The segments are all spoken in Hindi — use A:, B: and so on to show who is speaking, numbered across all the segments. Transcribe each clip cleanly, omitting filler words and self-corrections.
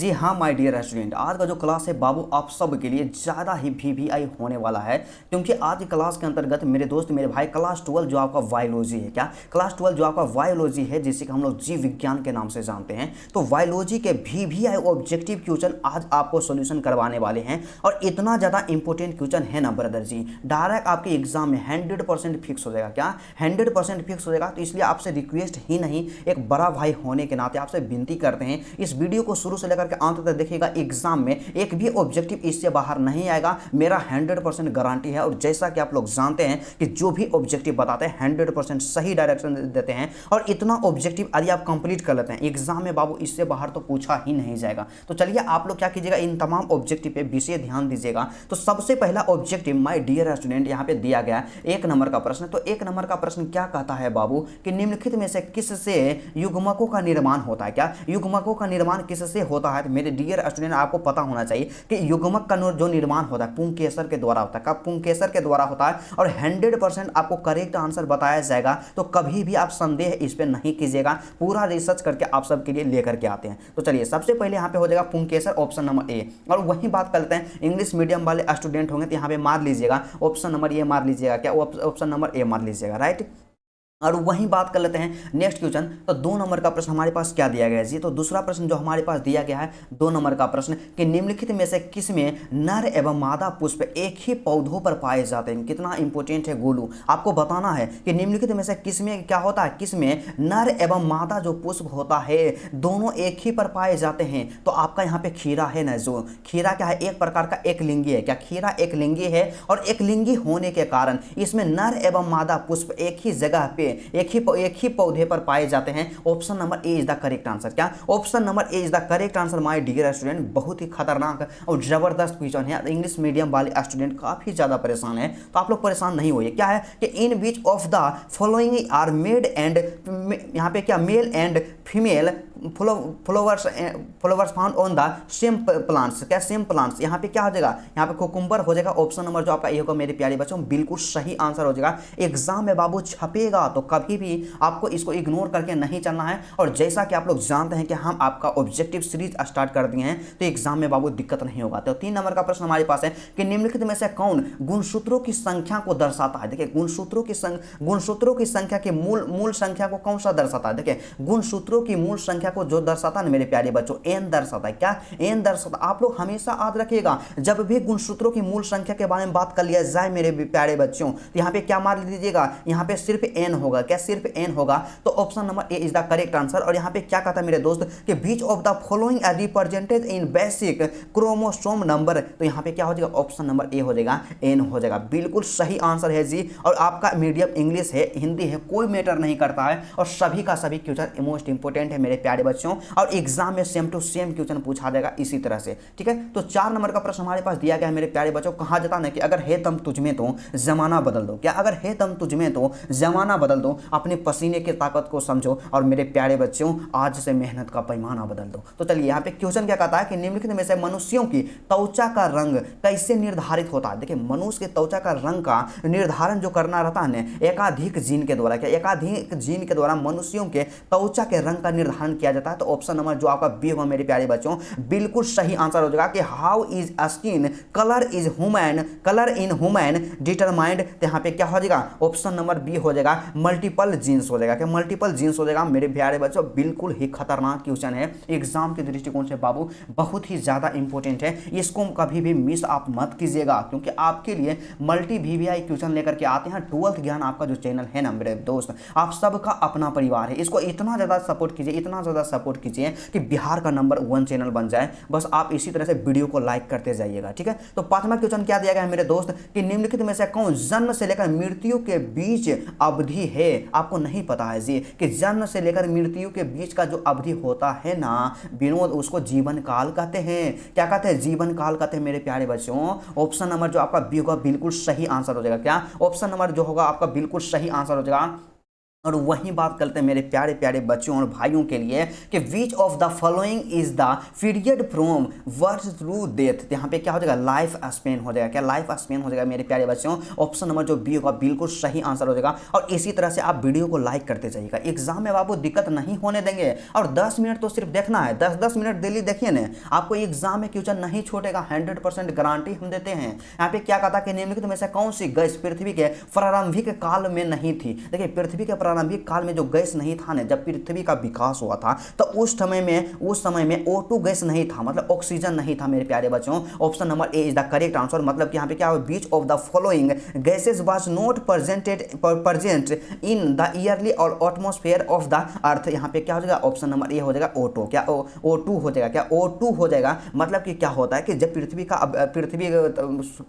A: जी हाँ माय डियर स्टूडेंट, आज का जो क्लास है बाबू आप सब के लिए ज़्यादा ही वीवीआई होने वाला है, क्योंकि आज की क्लास के अंतर्गत मेरे दोस्त मेरे भाई क्लास 12 जो आपका बायोलॉजी है, क्या क्लास 12 जो आपका बायोलॉजी है जिसे कि हम लोग जीव विज्ञान के नाम से जानते हैं, तो बायोलॉजी के वीवीआई ऑब्जेक्टिव क्वेश्चन आज आपको सोल्यूशन करवाने वाले हैं। और इतना ज़्यादा इंपॉर्टेंट क्वेश्चन है ना ब्रदर जी, डायरेक्ट आपके एग्जाम में 100% फिक्स हो जाएगा। क्या 100% फिक्स हो जाएगा? तो इसलिए आपसे रिक्वेस्ट ही नहीं, एक बड़ा भाई होने के नाते आपसे विनती करते हैं, इस वीडियो को शुरू से लेकर के अंत तक देखिएगा। एग्जाम में एक भी ऑब्जेक्टिव इससे बाहर नहीं आएगा, मेरा 100% गारंटी है। और जैसा कि आप लोग जानते हैं कि जो भी ऑब्जेक्टिव बताते हैं 100% सही डायरेक्शन देते हैं, और इतना ऑब्जेक्टिव यदि आप कंप्लीट कर लेते हैं एग्जाम में बाबू, इससे बाहर तो पूछा ही नहीं जाएगा। तो चलिए आप लोग क्या कीजिएगा, इन तमाम ऑब्जेक्टिव पे विशेष ध्यान दीजिएगा। तो सबसे पहला ऑब्जेक्टिव माय डियर स्टूडेंट यहाँ पे दिया गया 1 नंबर का प्रश्न। तो 1 नंबर का प्रश्न क्या कहता है बाबू कि निम्नलिखित में से किससे युग्मकों का निर्माण होता है? क्या युग्मकों का निर्माण किससे होता है? तो मेरे डियर स्टूडेंट आपको पता होना चाहिए कि युग्मक का जो निर्माण होता है पुंकेसर के द्वारा होता है। कब? पुंकेसर के द्वारा होता है। और 100% आपको करेक्ट आंसर बताया जाएगा, तो कभी भी आप संदेह इस पे नहीं कीजिएगा, पूरा रिसर्च करके आप सबके लिए लेकर के आते हैं। तो चलिए सबसे पहले यहाँ पे हो जाएगा पुंकेसर, ऑप्शन नंबर ए। और वही बात करते हैं, इंग्लिश मीडियम वाले स्टूडेंट होंगे तो यहाँ पे मार लीजिएगा ऑप्शन नंबर ए, मार लीजिएगा। क्या? ऑप्शन नंबर ए मार लीजिएगा, राइट। और वहीं बात कर लेते हैं नेक्स्ट क्वेश्चन। तो 2 नंबर का प्रश्न हमारे पास क्या दिया गया है जी? तो दूसरा प्रश्न जो हमारे पास दिया गया है 2 नंबर का प्रश्न कि निम्नलिखित में से किसमें नर एवं मादा पुष्प एक ही पौधों पर पाए जाते हैं? कितना इंपॉर्टेंट है गोलू, आपको बताना है कि निम्नलिखित में से किसमें क्या होता है, किसमें नर एवं मादा जो पुष्प होता है दोनों एक ही पर पाए जाते हैं। तो आपका यहाँ पे खीरा है ना, जो खीरा क्या है, एक प्रकार का एक लिंगी है। क्या खीरा एक लिंगी है? और एक लिंगी होने के कारण इसमें नर एवं मादा पुष्प एक ही जगह पे एक ही पौधे पर पाए जाते हैं। Option number A is the correct answer. क्या? Option number A is the correct answer my dear student. बहुत ही खतरनाक और जबरदस्त क्वेश्चन है, इंग्लिश मीडियम वाले स्टूडेंट काफी ज्यादा परेशान है, तो आप लोग परेशान नहीं होइए। क्या है कि in which of the following are made and, यहाँ पे क्या male and female flowers found on the same plants. क्या? Same plants. यहाँ पे क्या हो जाएगा, यहाँ पे कुकुम्बर हो जाएगा। ऑप्शन नंबर जो आपका ए होगा मेरे प्यारे बच्चों, बिल्कुल सही आंसर हो जाएगा। एग्जाम में बाबू छपेगा तो कभी भी आपको इसको इग्नोर करके नहीं चलना है। और जैसा कि आप लोग जानते हैं कि हम आपका ऑब्जेक्टिव सीरीज स्टार्ट कर दिए हैं, तो एग्जाम में बाबू दिक्कत नहीं होगा। तो 3 नंबर का प्रश्न हमारे पास है कि निम्नलिखित में से कौन गुणसूत्रों की संख्या को दर्शाता है? देखिए गुणसूत्रों की संख्या के मूल संख्या को कौन सा दर्शाता है? देखिए गुणसूत्रों की मूल संख्या को जो दर्शाता है मेरे प्यारे बच्चों, एन दर्शाता है। क्या? एन दर्शाता। आप लोग हमेशा याद रखिएगा, जब भी गुणसूत्रों की मूल संख्या के बारे में बात कर लिया जाए मेरे प्यारे बच्चों, तो यहाँ पे क्या मार लीजिएगा, यहाँ पे सिर्फ एन होगा। क्या? सिर्फ एन होगा। तो option number A is the correct answer. और यहाँ पे क्या कहता है मेरे दोस्त कि which of the following are represented in basic chromosome number. तो यहाँ पे क्या हो जाएगा, ऑप्शन नंबर ए हो जाएगा, एन हो जाएगा। बिल्कुल सही आंसर है जी। और आपका मीडियम इंग्लिश है, हिंदी है, कोई मैटर नहीं करता है, और सभी का सभी क्वेश्चन मोस्ट इंपोर्टेंट है मेरे प्यारे बच्चों। और एग्जाम में सेम टू सेम क्वेश्चन पूछा जाएगा इसी तरह से, ठीक है। तो 4 नंबर का प्रश्न हमारे पास दिया गया है मेरे प्यारे बच्चों, कहा जाता है कि अगर है दम तुझमें तो जमाना बदल दो। क्या? अगर है दम तुझमें तो जमाना बदल दो, अपने पसीने की ताकत को समझो, और मेरे प्यारे बच्चों आज से मेहनत का पैमाना बदल दो। तो चलिए यहाँ पे क्वेश्चन क्या कहता है कि निम्नलिखित में से मनुष्यों की त्वचा का रंग कैसे निर्धारित होता है? देखिए मनुष्य के त्वचा का रंग का निर्धारण जो करना रहता है एकाधिक जीन के द्वारा। क्या? एकाधिक जीन के द्वारा मनुष्यों के त्वचा के रंग का निर्धारण किया जाता है। तो ऑप्शन नंबर जो आपका बी होगा मेरे प्यारे बच्चों, बिल्कुल सही आंसर हो जाएगा कि how is skin colour in human determined. तो यहाँ पे क्या हो जाएगा, ऑप्शन नंबर बी हो जाएगा, मल्टीपल जीन्स हो जाएगा। क्या? मल्टीपल जीन्स हो जाएगा मेरे प्यारे बच्चों। बिल्कुल ही खतरनाक क्वेश्चन है, एग्जाम के दृष्टिकोण से बाबू बहुत ही ज्यादा इंपॉर्टेंट है, इसको कभी भी मिस आप मत कीजिएगा, क्योंकि आपके लिए मल्टी वीवीआई क्वेश्चन लेकर के आते हैं। 12th ज्ञान आपका जो चैनल है ना मेरे दोस्त, आप सबका अपना परिवार है, इसको इतना ज्यादा सपोर्ट कीजिए, इतना ज्यादा सपोर्ट कीजिए कि बिहार का नंबर 1 चैनल बन जाए। बस आप इसी तरह से वीडियो को लाइक करते जाइएगा, ठीक है। तो 5वां क्वेश्चन क्या दिया गया है मेरे दोस्त कि निम्नलिखित में से कौन जन्म से लेकर मृत्यु के बीच अवधि है? आपको नहीं पता है जी कि जन्म से लेकर मृत्यु के बीच का जो अवधि होता है ना विनोद, उसको जीवन काल कहते हैं। क्या कहते हैं? जीवन काल कहते हैं मेरे प्यारे बच्चों। ऑप्शन नंबर जो आपका बी होगा बिल्कुल सही आंसर हो जाएगा। क्या? ऑप्शन नंबर जो होगा आपका बिल्कुल सही आंसर हो जाएगा। और वहीं बात करते हैं मेरे प्यारे प्यारे बच्चों और भाइयों के लिए कि which of the following is the period from birth through death. यहाँ पे क्या हो जाएगा, लाइफ स्पेन हो जाएगा। क्या लाइफ स्पेन हो जाएगा मेरे प्यारे बच्चों? ऑप्शन नंबर जो बी होगा बिल्कुल सही आंसर हो जाएगा। और इसी तरह से आप वीडियो को लाइक करते जाइएगा, एग्जाम में बाबू दिक्कत नहीं होने देंगे। और 10 मिनट तो सिर्फ देखना है, 10-10 मिनट डेली देखिए ना, आपको एग्जाम में क्वेश्चन नहीं छूटेगा, 100% गारंटी हम देते हैं। यहाँ पे क्या कहा था कि निम्नलिखित में से कौन सी गैस पृथ्वी के प्रारंभिक काल में नहीं थी? देखिए पृथ्वी के प्रारंभिक काल में जो गैस नहीं था ना, जब पृथ्वी का विकास हुआ था तो उस समय में O2 गैस नहीं था, मतलब ऑक्सीजन नहीं था मेरे प्यारे बच्चों। Option number A is the correct answer. मतलब कि यहाँ पे क्या हो, which of the following gases was not present in the early और एटमॉस्फेयर ऑफ द अर्थ। यहाँ पे क्या हो जाएगा, ऑप्शन नंबर ए हो जाएगा O2। क्या O2 हो जाएगा? क्या O2 हो जाएगा? मतलब कि क्या होता है कि जब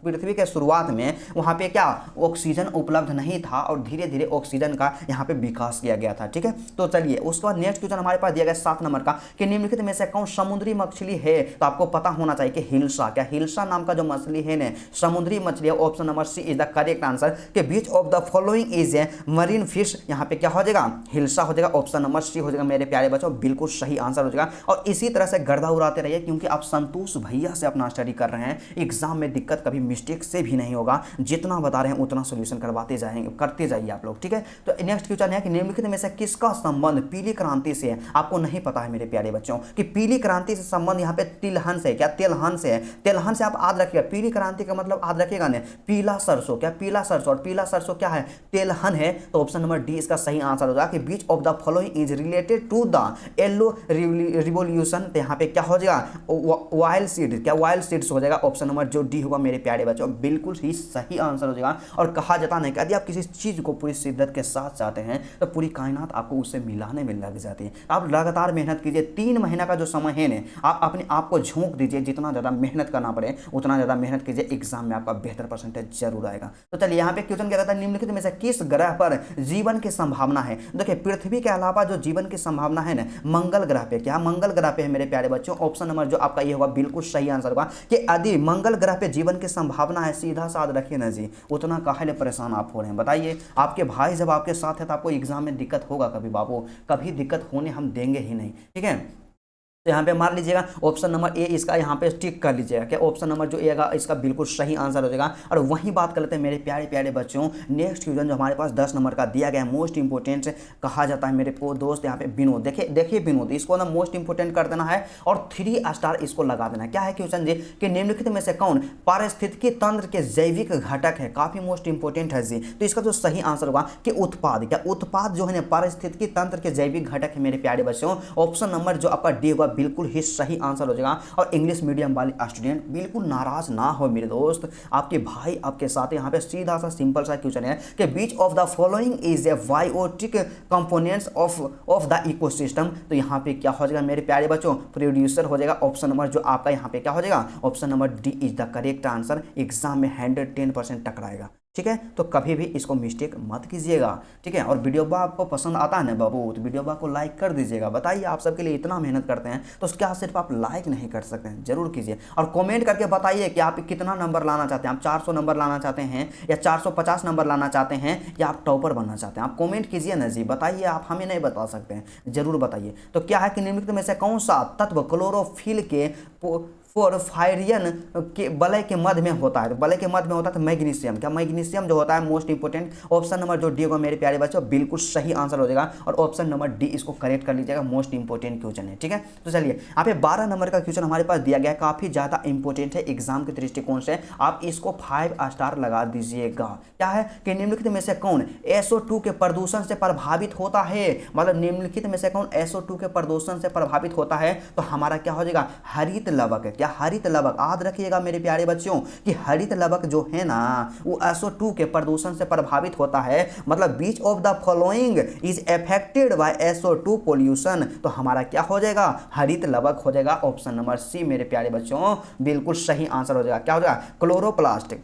A: पृथ्वी के शुरुआत में वहाँ पे क्या ऑक्सीजन उपलब्ध नहीं था और धीरे धीरे ऑक्सीजन का यहाँ पे विकास किया गया था। ठीक है, तो चलिए उसके बाद नेक्स्ट क्वेश्चन हमारे पास दिया गया 7 नंबर का कि निम्नलिखित में से कौन समुद्री मछली है? तो आपको पता होना चाहिए कि हिल्सा। क्या हिल्सा नाम का जो मछली है ने, समुद्री मछली है। Option number C is the correct answer कि which of the following is a marine fish. यहाँ पे क्या हो जाएगा, हिल्सा हो जाएगा। ऑप्शन नंबर सी हो जाएगा मेरे प्यारे बच्चों, बिल्कुल सही आंसर हो जाएगा। और इसी तरह से गर्दा उड़ाते रहिए क्योंकि आप संतोष भैया से अपना स्टडी कर रहे हैं, एग्जाम में दिक्कत कभी मिस्टेक से भी नहीं होगा। जितना बता रहे हैं उतना सोल्यूशन करवाते जाएंगे, करते जाइए आप लोग। ठीक है, तो नेक्स्ट क्वेश्चन है कि निम्नलिखित में से किसका संबंध पीली क्रांति से है? आपको नहीं पता है मेरे प्यारे बच्चों कि पीली क्रांति से संबंध यहाँ पे तिलहन से। क्या तिलहन से है? तिलहन से आप याद रखिएगा। पीली क्रांति का मतलब याद रखिएगा ना, पीला सरसों। क्या पीला सरसों? और पीला सरसों क्या है, तिलहन है। तो ऑप्शन नंबर डी इसका सही आंसर होगा कि which of the following is related to the yellow revolution. तो यहाँ पे क्या हो जाएगा, वाइल्ड सीड। क्या वाइल्ड सीड्स हो जाएगा? ऑप्शन नंबर जो डी होगा मेरे प्यारे बच्चों, बिल्कुल ही सही आंसर हो जाएगा। और कहा जाता नहीं कि यदि आप किसी चीज को पूरी शिद्दत के साथ चाहते हैं तो पूरी कायनात आपको उससे मिलाने में लग जाती है। आप लगातार मेहनत कीजिए, 3 महीना का जो समय है ना, आप अपने आप को झोंक दीजिए। जितना ज़्यादा मेहनत करना पड़े उतना ज़्यादा मेहनत कीजिए, एग्जाम में आपका बेहतर परसेंटेज जरूर आएगा। तो चलिए यहाँ पे क्वेश्चन क्या कहता है, निम्नलिखित में से किस ग्रह पर जीवन की संभावना है? देखिए पृथ्वी के अलावा जो जीवन की संभावना है ना, मंगल ग्रह पे। क्या मंगल ग्रह पे है मेरे प्यारे बच्चों? ऑप्शन नंबर जो आपका ये होगा बिल्कुल सही आंसर होगा कि यदि मंगल ग्रह पे जीवन की संभावना है, सीधा साध रखिए ना जी, उतना काहे परेशान आप हो रहे हैं बताइए? आपके भाई जब आपके साथ है तो आपको एग्जाम में दिक्कत होगा कभी बाबू? कभी दिक्कत होने हम देंगे ही नहीं। ठीक है, तो यहाँ पे मार लीजिएगा ऑप्शन नंबर ए इसका यहाँ पे टिक कर लीजिएगा। क्या ऑप्शन नंबर जो ए आएगा इसका बिल्कुल सही आंसर हो जाएगा। और वहीं बात कर लेते हैं मेरे प्यारे प्यारे बच्चों, नेक्स्ट क्वेश्चन जो हमारे पास 10 नंबर का दिया गया है, मोस्ट इंपोर्टेंट कहा जाता है मेरे को दोस्त यहाँ पे विनोद। देखिए विनोद, इसको ना मोस्ट इंपोर्टेंट कर देना है और 3 स्टार इसको लगा देना है। क्या है क्वेश्चन जी कि निम्नलिखित में से कौन पारिस्थितिकी तंत्र के जैविक घटक है? काफी मोस्ट इंपोर्टेंट है जी। तो इसका जो सही आंसर होगा कि उत्पाद। क्या उत्पाद जो है ना पारिस्थितिकी तंत्र के जैविक घटक है मेरे प्यारे बच्चों। ऑप्शन नंबर जो आपका डी होगा बिल्कुल ही सही आंसर हो जाएगा। और इंग्लिश मीडियम वाले स्टूडेंट बिल्कुल नाराज ना हो मेरे दोस्त, आपके भाई आपके साथ यहाँ पे सीधा सा सिंपल सा क्वेश्चन है कि which of the following is a biotic components of the ecosystem. तो यहाँ पे क्या हो जाएगा मेरे प्यारे बच्चों, प्रोड्यूसर हो जाएगा। ऑप्शन नंबर जो आपका यहाँ पे क्या हो जाएगा, option number D is the correct answer. Exam में 110% टकराएगा। ठीक है, तो कभी भी इसको मिस्टेक मत कीजिएगा। ठीक है, और वीडियो बा आपको पसंद आता है ना बाबू, तो वीडियो बा को लाइक कर दीजिएगा। बताइए आप सबके लिए इतना मेहनत करते हैं तो क्या सिर्फ आप लाइक नहीं कर सकते हैं? जरूर कीजिए और कमेंट करके बताइए कि आप कितना नंबर लाना चाहते हैं। आप 400 नंबर लाना चाहते हैं या 450 नंबर लाना चाहते हैं या आप टॉपर बनना चाहते हैं? आप कमेंट कीजिए ना जी, बताइए। आप हमें नहीं बता सकते हैं, जरूर बताइए। तो क्या है कि निम्नलिखित में से कौन सा तत्व क्लोरोफिल के पोरफायरियन के वलय के मध्य में होता है? वलय के मध्य में होता है तो मैग्नीशियम। क्या मैग्नीशियम जो होता है मोस्ट इंपोर्टेंट। ऑप्शन नंबर जो डी होगा मेरे प्यारे बच्चों बिल्कुल सही आंसर हो जाएगा। और ऑप्शन नंबर डी इसको करेक्ट कर लीजिएगा, मोस्ट इंपोर्टेंट क्वेश्चन है। ठीक है, तो चलिए यहाँ पे 12 नंबर का क्वेश्चन हमारे पास दिया गया है, काफी ज्यादा इंपोर्टेंट है एग्जाम के दृष्टिकोण से। आप इसको 5 स्टार लगा दीजिएगा। क्या है कि निम्नलिखित में से कौन SO2 के प्रदूषण से प्रभावित होता है? मतलब निम्नलिखित में से कौन SO2 के प्रदूषण से प्रभावित होता है? तो हमारा क्या हो जाएगा, हरित लवक। क्या हरित लवक? याद रखिएगा मेरे प्यारे बच्चों कि हरित लवक जो है ना वो SO2 के प्रदूषण से प्रभावित होता है। मतलब which of the following is affected by SO2 pollution. तो हमारा क्या हो जाएगा, हरित लवक हो जाएगा। ऑप्शन नंबर सी मेरे प्यारे बच्चों बिल्कुल सही आंसर हो जाएगा। क्या हो जाएगा, क्लोरोप्लास्ट।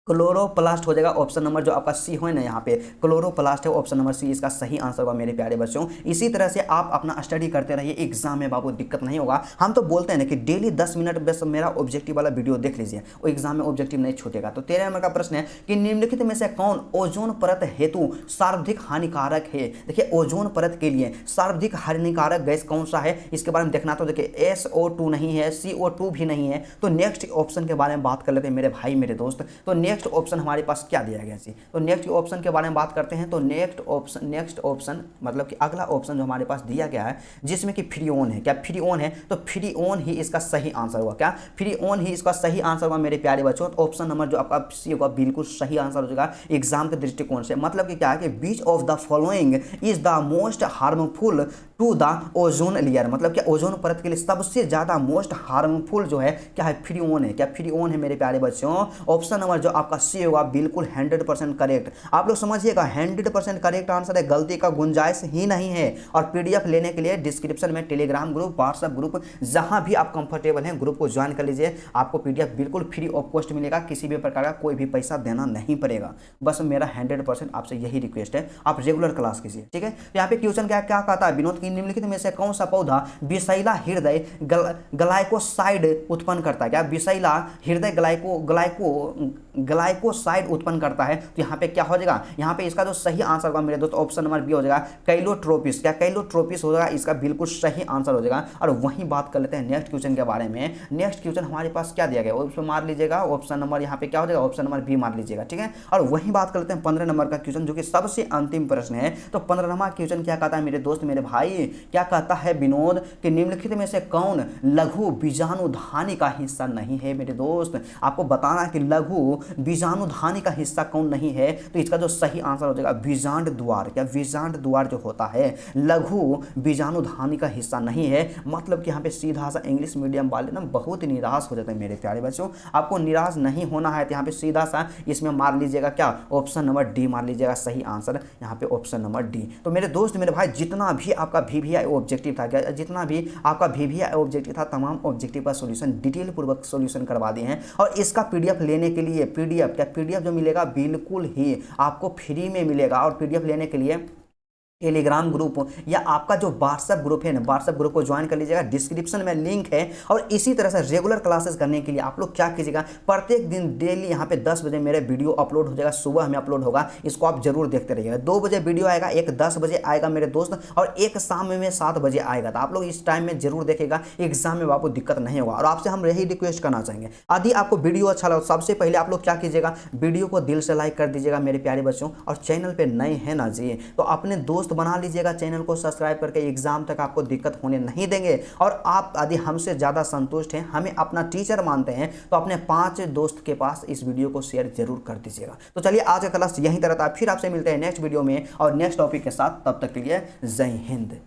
A: क्लोरोप्लास्ट हो जाएगा ऑप्शन नंबर जो आपका सी है ना, यहाँ पे क्लोरोप्लास्ट है, ऑप्शन नंबर सी इसका सही आंसर होगा मेरे प्यारे बच्चों। इसी तरह से आप अपना स्टडी करते रहिए, एग्जाम में बाबू दिक्कत नहीं होगा। हम तो बोलते हैं ना कि डेली 10 मिनट बस मेरा ऑब्जेक्टिव वाला वीडियो देख लीजिए, वो एग्जाम में ऑब्जेक्टिव नहीं छूटेगा। तो 13 नंबर का प्रश्न है कि निम्नलिखित में से कौन ओजोन परत हेतु सर्वाधिक हानिकारक है। देखिए ओजोन परत के लिए सर्वाधिक हानिकारक गैस कौन सा है, इसके बारे में देखना। तो देखिए SO2 नहीं है, CO2 भी नहीं है, तो नेक्स्ट ऑप्शन के बारे में बात कर लेते हैं मेरे भाई मेरे दोस्त। तो नेक्स्ट ऑप्शन हमारे पास क्या दिया गया जी, तो नेक्स्ट ऑप्शन के बारे में बात करते हैं। तो नेक्स्ट ऑप्शन मतलब कि अगला ऑप्शन जो हमारे पास दिया गया है जिसमें कि फ्रीओन है। क्या फ्रीओन है, तो फ्रीओन ही इसका सही आंसर होगा। क्या फ्रीओन ही इसका सही आंसर होगा मेरे प्यारे बच्चों। तो ऑप्शन नंबर जो आपका सी होगा बिल्कुल सही आंसर हो जाएगा एग्जाम के दृष्टिकोण से। मतलब कि क्या है कि which of the following is the most harmful to the ozone layer, मतलब कि ओजोन परत के लिए सबसे ज्यादा मोस्ट हार्मफुल जो है क्या है, फ्रीओन है। क्या फ्रीओन है मेरे प्यारे बच्चों। ऑप्शन नंबर जो आपका सी होगा बिल्कुल 100% करेक्ट। आप लोग समझिएगा 100% करेक्ट आंसर है, गलती का गुंजाइश ही नहीं है। और पीडीएफ लेने के लिए डिस्क्रिप्शन में टेलीग्राम ग्रुप, व्हाट्सएप ग्रुप, जहां भी आप कंफर्टेबल हैं ग्रुप को ज्वाइन कर लीजिए। आपको पीडीएफ बिल्कुल फ्री ऑफ कॉस्ट मिलेगा, किसी भी प्रकार का कोई भी पैसा देना नहीं पड़ेगा। बस मेरा 100% आपसे यही रिक्वेस्ट है, आप रेगुलर क्लास कीजिए, ठीक है। तो यहाँ पे क्वेश्चन क्या कहता है, विनोद की निम्नलिखित में से कौन सा पौधा विषैला हृदय ग्लाइकोसाइड उत्पन्न करता है। क्या विषैला हृदय ग्लाइकोसाइड उत्पन्न करता है। तो यहाँ पे क्या हो जाएगा, यहाँ पे इसका जो सही आंसर होगा मेरे दोस्त ऑप्शन नंबर बी हो जाएगा कैलोट्रोपिस। क्या कैलोट्रोपिस हो जाएगा, इसका बिल्कुल सही आंसर हो जाएगा। और वहीं बात कर लेते हैं नेक्स्ट क्वेश्चन के बारे में। नेक्स्ट क्वेश्चन हमारे पास क्या दिया गया उसमें मार लीजिएगा, ऑप्शन नंबर यहाँ पे क्या हो जाएगा, ऑप्शन नंबर बी मार लीजिएगा, ठीक है। और वहीं बात कर लेते हैं 15 नंबर का क्वेश्चन जो कि सबसे अंतिम प्रश्न है। तो 15वां क्वेश्चन क्या कहता है मेरे दोस्त मेरे भाई, क्या कहता है विनोद कि निम्नलिखित में से कौन लघु बीजाणुधानी का हिस्सा नहीं है। मेरे दोस्त आपको बताना है कि लघु बीजाणुधानी का हिस्सा कौन नहीं है। तो इसका जो सही आंसर हो जाएगा बीजांड द्वार। क्या बीजांड द्वार जो होता है लघु बीजाणुधानी का हिस्सा नहीं है। मतलब कि यहाँ पे सीधा सा इंग्लिश मीडियम वाले ना बहुत निराश हो जाते हैं मेरे प्यारे बच्चों। आपको निराश नहीं होना है, तो यहाँ पे सीधा सा इसमें मार लीजिएगा क्या, ऑप्शन नंबर डी मार लीजिएगा सही आंसर, यहाँ पे ऑप्शन नंबर डी। तो मेरे दोस्त मेरे भाई जितना भी आपका VVI ऑब्जेक्टिव था, क्या जितना भी आपका VVI ऑब्जेक्टिव था, तमाम ऑब्जेक्टिव का सॉल्यूशन डिटेल पूर्वक सॉल्यूशन करवा दिए हैं। और इसका पीडीएफ लेने के लिए पीडीएफ जो मिलेगा बिल्कुल ही आपको फ्री में मिलेगा। और पीडीएफ लेने के लिए टेलीग्राम ग्रुप या आपका जो व्हाट्सएप ग्रुप है ना, व्हाट्सएप ग्रुप को ज्वाइन कर लीजिएगा, डिस्क्रिप्शन में लिंक है। और इसी तरह से रेगुलर क्लासेस करने के लिए आप लोग क्या कीजिएगा, प्रत्येक दिन डेली यहाँ पे 10 बजे मेरे वीडियो अपलोड हो जाएगा, सुबह में अपलोड होगा, इसको आप जरूर देखते रहिएगा। 2 बजे वीडियो आएगा, एक 10 बजे आएगा मेरे दोस्त, और एक शाम में 7 बजे आएगा। तो आप लोग इस टाइम में जरूर देखेगा, एग्जाम में आपको दिक्कत नहीं होगा। और आपसे हम यही रिक्वेस्ट करना चाहेंगे, यदि आपको वीडियो अच्छा लगा सबसे पहले आप लोग क्या कीजिएगा, वीडियो को दिल से लाइक कर दीजिएगा मेरे प्यारे बच्चों। और चैनल पर नए हैं ना जी, तो अपने दोस्त बना लीजिएगा, चैनल को सब्सक्राइब करके एग्जाम तक आपको दिक्कत होने नहीं देंगे। और आप यदि हमसे ज्यादा संतुष्ट हैं, हमें अपना टीचर मानते हैं, तो अपने 5 दोस्त के पास इस वीडियो को शेयर जरूर कर दीजिएगा। तो चलिए आज का क्लास यहीं तक था, फिर आपसे मिलते हैं नेक्स्ट वीडियो में और नेक्स्ट टॉपिक के साथ। तब तक के लिए जय हिंद।